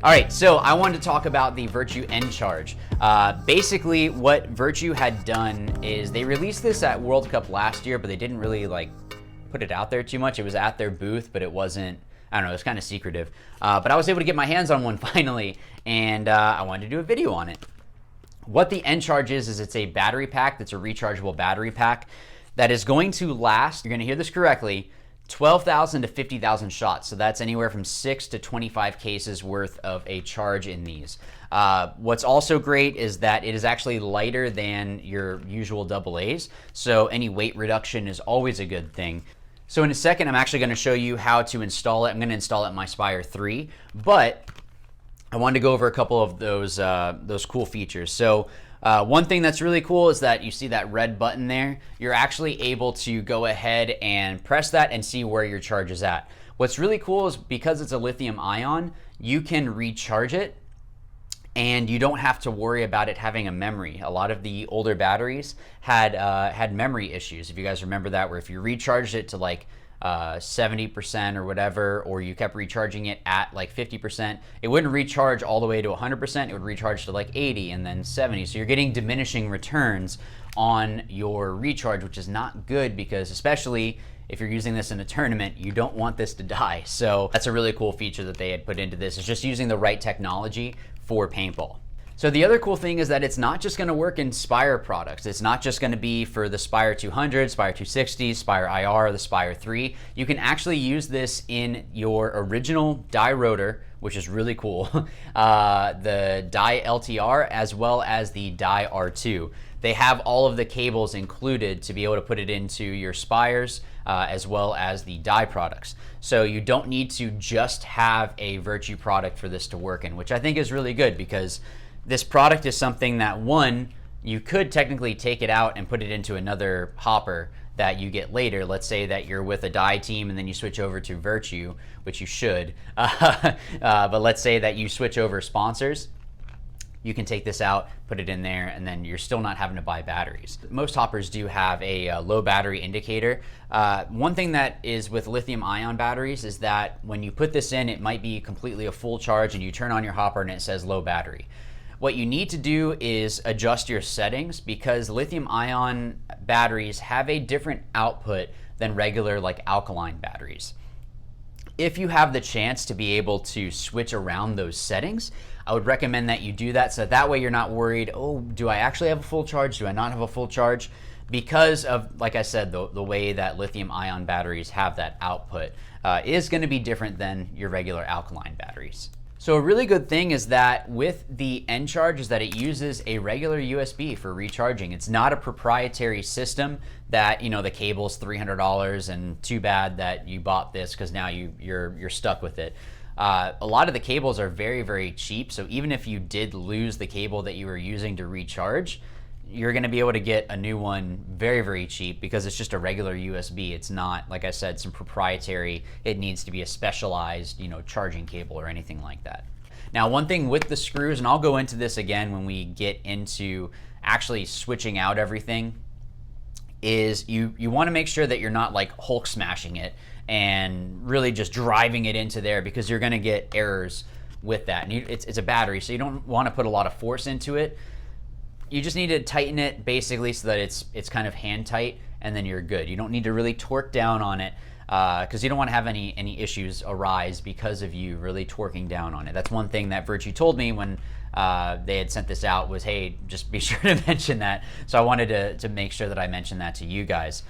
All right, so I wanted to talk about the Virtue N-Charge. Basically, what Virtue had done is they released this at World Cup last year, but they didn't really put it out there too much. It was at their booth, but it wasn't, I don't know, it was kind of secretive. But I was able to get my hands on one finally, and I wanted to do a video on it. What the N-Charge is it's a battery pack that's a rechargeable battery pack that is going to last, you're going to hear this correctly, 12,000 to 50,000 shots. So that's anywhere from 6 to 25 cases worth of a charge in these. What's also great is that it is actually lighter than your usual AA's. So any weight reduction is always a good thing. So in a second, I'm actually going to show you how to install it. I'm going to install it in my Spire 3, but I wanted to go over a couple of those cool features. So one thing that's really cool is that you see that red button there. You're actually able to go ahead and press that and see where your charge is at. What's really cool is because it's a lithium ion, you can recharge it and you don't have to worry about it having a memory. A lot of the older batteries had memory issues. If you guys remember that, where if you recharged it to 70% or whatever, or you kept recharging it at 50%, it wouldn't recharge all the way to 100%. It would recharge to 80 and then 70. So you're getting diminishing returns on your recharge, which is not good, because especially if you're using this in a tournament, you don't want this to die. So that's a really cool feature that they had put into this. It's just using the right technology for paintball. So the other cool thing is that it's not just going to work in Spire products. It's not just going to be for the Spire 200, Spire 260, Spire IR, the Spire 3. You can actually use this in your original die rotor, which is really cool, the die LTR, as well as the die R2. They have all of the cables included to be able to put it into your Spires, as well as the die products. So you don't need to just have a Virtue product for this to work in, which I think is really good, because this product is something that, one, you could technically take it out and put it into another hopper that you get later. Let's say that you're with a die team and then you switch over to Virtue, which you should. But let's say that you switch over sponsors. You can take this out, put it in there, and then you're still not having to buy batteries. Most hoppers do have a low battery indicator. One thing that is with lithium ion batteries is that when you put this in, it might be completely a full charge and you turn on your hopper and it says low battery. What you need to do is adjust your settings, because lithium ion batteries have a different output than regular alkaline batteries. If you have the chance to be able to switch around those settings, I would recommend that you do that, so that way you're not worried, oh, do I actually have a full charge? Do I not have a full charge? Because of, like I said, the way that lithium ion batteries have that output is going to be different than your regular alkaline batteries. So a really good thing is that with the N-Charge is that it uses a regular USB for recharging. It's not a proprietary system that, the cable's $300 and too bad that you bought this because now you're stuck with it. A lot of the cables are very, very cheap. So even if you did lose the cable that you were using to recharge, you're going to be able to get a new one very, very cheap, because it's just a regular USB. It's not, like I said, some proprietary, it needs to be a specialized, charging cable or anything like that. Now, one thing with the screws, and I'll go into this again when we get into actually switching out everything, is you want to make sure that you're not Hulk smashing it and really just driving it into there, because you're going to get errors with that. And it's a battery, so you don't want to put a lot of force into it. You just need to tighten it basically so that it's kind of hand tight, and then you're good. You don't need to really torque down on it, because you don't want to have any issues arise because of you really torquing down on it. That's one thing that Virtue told me when they had sent this out was, hey, just be sure to mention that. So I wanted to make sure that I mentioned that to you guys.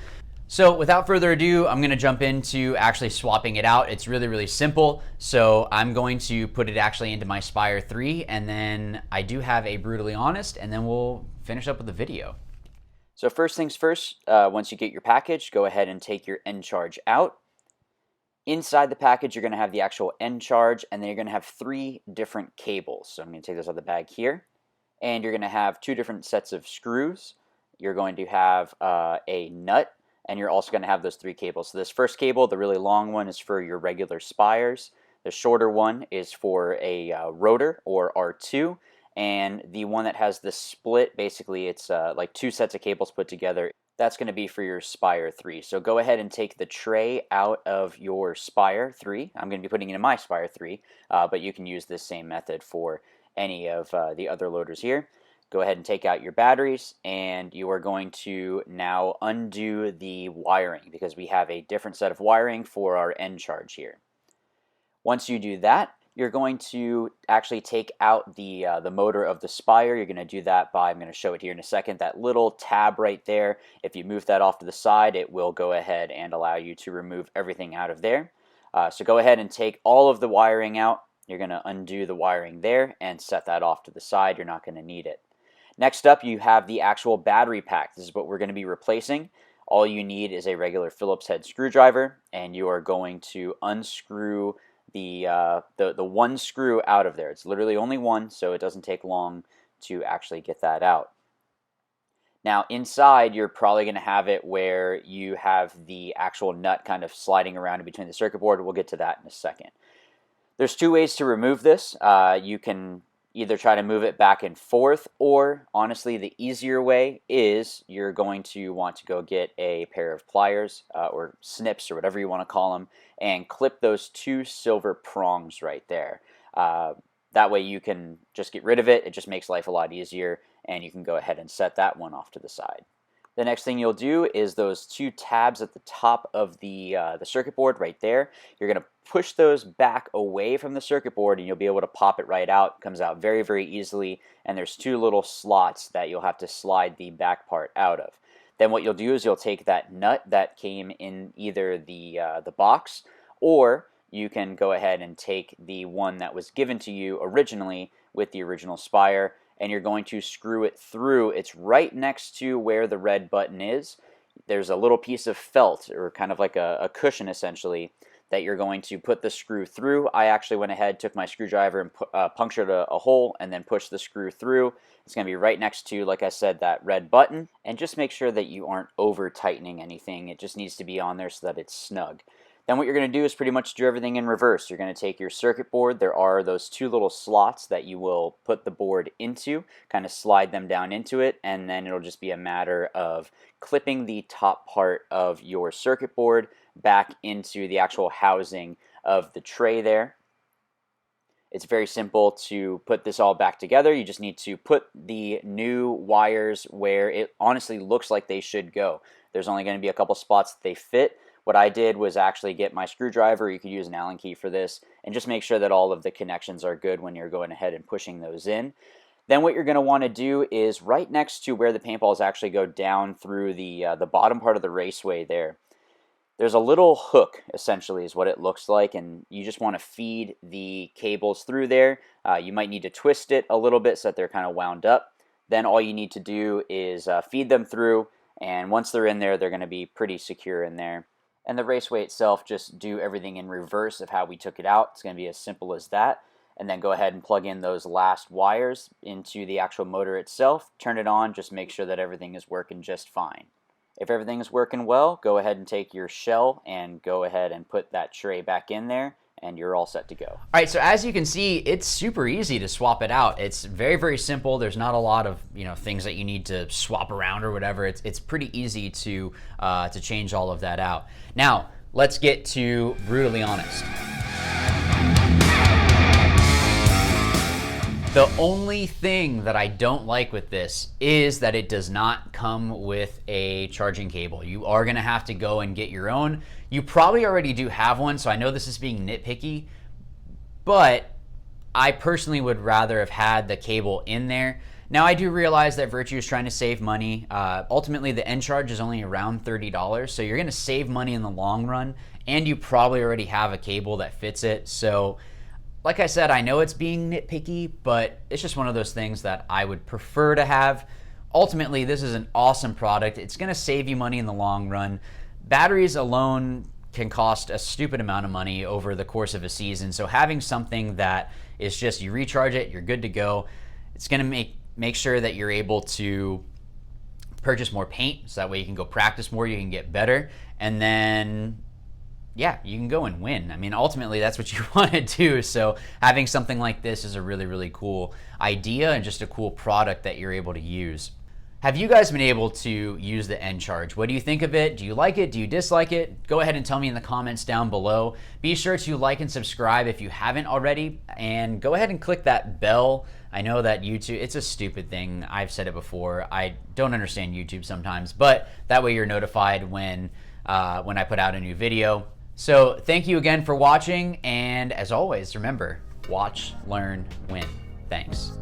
So without further ado, I'm going to jump into actually swapping it out. It's really, really simple. So I'm going to put it actually into my Spire 3, and then I do have a Brutally Honest, and then we'll finish up with the video. So first things first, once you get your package, go ahead and take your N-Charge out. Inside the package, you're going to have the actual N-Charge, and then you're going to have 3 different cables. So I'm going to take this out of the bag here, and you're going to have 2 different sets of screws. You're going to have a nut, and you're also going to have those 3 cables. So this first cable, the really long one, is for your regular Spires. The shorter one is for a rotor, or R2. And the one that has the split, basically it's 2 sets of cables put together, That's going to be for your Spire 3. So go ahead and take the tray out of your Spire 3. I'm going to be putting it in my Spire 3, but you can use this same method for any of the other loaders here. Go ahead and take out your batteries, and you are going to now undo the wiring because we have a different set of wiring for our end charge here. Once you do that, you're going to actually take out the motor of the Spire. You're going to do that by, I'm going to show it here in a second, that little tab right there. If you move that off to the side, it will go ahead and allow you to remove everything out of there. So go ahead and take all of the wiring out. You're going to undo the wiring there and set that off to the side. You're not going to need it. Next up, you have the actual battery pack. This is what we're going to be replacing. All you need is a regular Phillips head screwdriver, and you are going to unscrew the one screw out of there. It's literally only one, so it doesn't take long to actually get that out. Now inside, you're probably going to have it where you have the actual nut kind of sliding around in between the circuit board. We'll get to that in a second. There's two ways to remove this. You can either try to move it back and forth, or honestly the easier way is you're going to want to go get a pair of pliers or snips or whatever you want to call them, and clip those two silver prongs right there. That way you can just get rid of it. It just makes life a lot easier, and you can go ahead and set that one off to the side. The next thing you'll do is those two tabs at the top of the circuit board right there. You're going to push those back away from the circuit board, and you'll be able to pop it right out. It comes out very, very easily, and there's two little slots that you'll have to slide the back part out of. Then what you'll do is you'll take that nut that came in either the box, or you can go ahead and take the one that was given to you originally with the original Spire, and you're going to screw it through. It's right next to where the red button is. There's a little piece of felt, or kind of like a cushion essentially, that you're going to put the screw through. I actually went ahead, took my screwdriver and punctured a hole and then pushed the screw through. It's going to be right next to, like I said, that red button. And just make sure that you aren't over tightening anything. It just needs to be on there so that it's snug. Then what you're going to do is pretty much do everything in reverse. You're going to take your circuit board. There are those two little slots that you will put the board into, kind of slide them down into it, and then it'll just be a matter of clipping the top part of your circuit board back into the actual housing of the tray there. It's very simple to put this all back together. You just need to put the new wires where it honestly looks like they should go. There's only going to be a couple spots that they fit. What I did was actually get my screwdriver. You could use an Allen key for this, and just make sure that all of the connections are good when you're going ahead and pushing those in. Then what you're going to want to do is right next to where the paintballs actually go down through the bottom part of the raceway there. There's a little hook, essentially, is what it looks like, and you just want to feed the cables through there. You might need to twist it a little bit so that they're kind of wound up. Then all you need to do is feed them through, and once they're in there, they're going to be pretty secure in there. And the raceway itself, just do everything in reverse of how we took it out. It's going to be as simple as that. And then go ahead and plug in those last wires into the actual motor itself. Turn it on, just make sure that everything is working just fine. If everything is working well, go ahead and take your shell and go ahead and put that tray back in there, and you're all set to go. All right, so as you can see, it's super easy to swap it out. It's very, very simple. There's not a lot of things that you need to swap around or whatever. It's pretty easy to change all of that out. Now, let's get to brutally honest. The only thing that I don't like with this is that it does not come with a charging cable. You are going to have to go and get your own. You probably already do have one, so I know this is being nitpicky, but I personally would rather have had the cable in there. Now, I do realize that Virtue is trying to save money. Ultimately, the end charge is only around $30, so you're going to save money in the long run, and you probably already have a cable that fits it. So, like I said, I know it's being nitpicky, but it's just one of those things that I would prefer to have. Ultimately, this is an awesome product. It's going to save you money in the long run. Batteries alone can cost a stupid amount of money over the course of a season, so having something that is just you recharge it, you're good to go. It's going to make sure that you're able to purchase more paint, so that way you can go practice more, you can get better, and then yeah, you can go and win. I mean, ultimately, that's what you want to do. So having something like this is a really, really cool idea and just a cool product that you're able to use. Have you guys been able to use the N-Charge? What do you think of it? Do you like it? Do you dislike it? Go ahead and tell me in the comments down below. Be sure to like and subscribe if you haven't already, and go ahead and click that bell. I know that YouTube, it's a stupid thing. I've said it before. I don't understand YouTube sometimes, but that way you're notified when I put out a new video. So thank you again for watching, and as always, remember, watch, learn, win. Thanks.